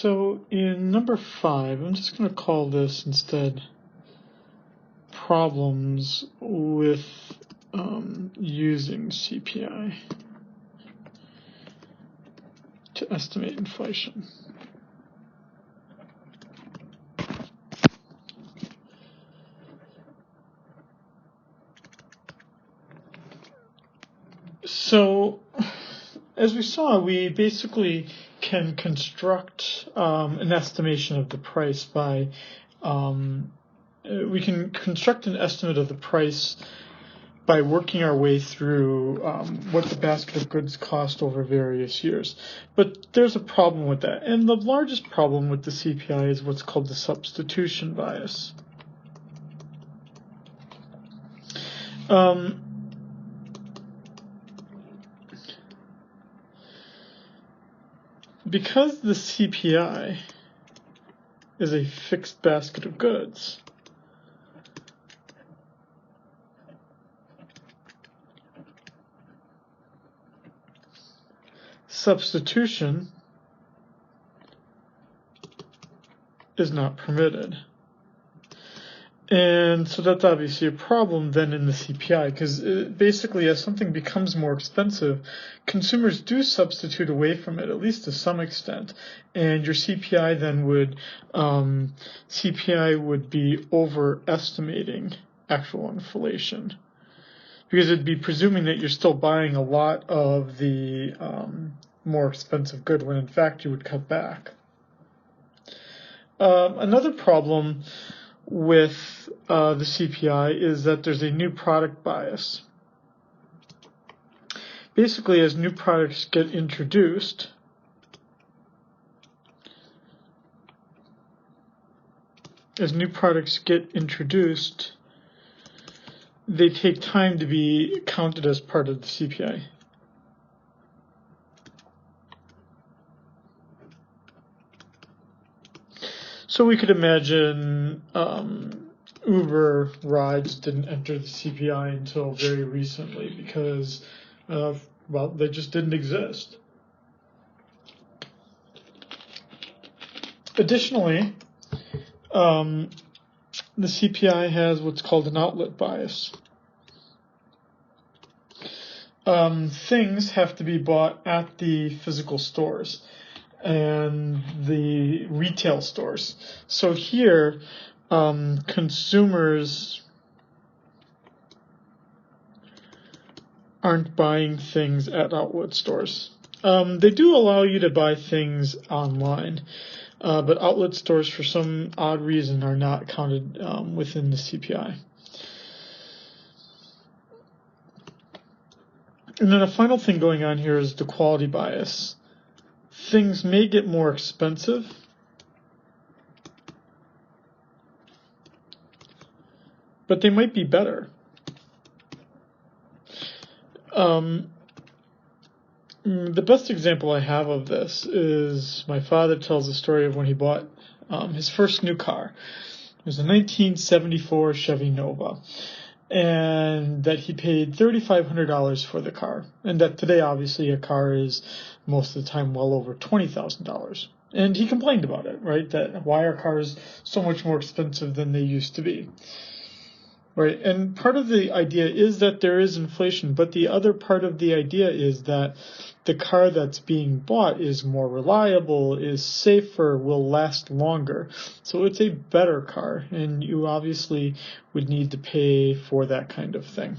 So in number 5, I'm just going to call this instead problems with using CPI to estimate inflation. So as we saw, we basically can construct an estimation of the price by we can construct an estimate of the price by working our way through what the basket of goods cost over various years. But there's a problem with that. And the largest problem with the CPI is what's called the substitution bias. Because the CPI is a fixed basket of goods, substitution is not permitted. And so that's obviously a problem then in the CPI, because basically as something becomes more expensive, consumers do substitute away from it, at least to some extent. And your CPI then would be overestimating actual inflation, because it'd be presuming that you're still buying a lot of the more expensive good when in fact you would cut back. Another problem with the CPI is that there's a new product bias. Basically, as new products get introduced, they take time to be counted as part of the CPI. So we could imagine Uber rides didn't enter the CPI until very recently because, well, they just didn't exist. Additionally, the CPI has what's called an outlet bias. Things have to be bought at the physical stores and the retail stores. So here, consumers aren't buying things at outlet stores. They do allow you to buy things online, but outlet stores, for some odd reason, are not counted within the CPI. And then a final thing going on here is the quality bias. Things may get more expensive, but they might be better. The best example I have of this is my father tells the story of when he bought his first new car. It was a 1974 Chevy Nova, and that he paid $3,500 for the car, and that today obviously a car is most of the time well over $20,000. And he complained about it, right? That why are cars so much more expensive than they used to be, right? And part of the idea is that there is inflation, but the other part of the idea is that the car that's being bought is more reliable, is safer, will last longer. So it's a better car, and you obviously would need to pay for that kind of thing.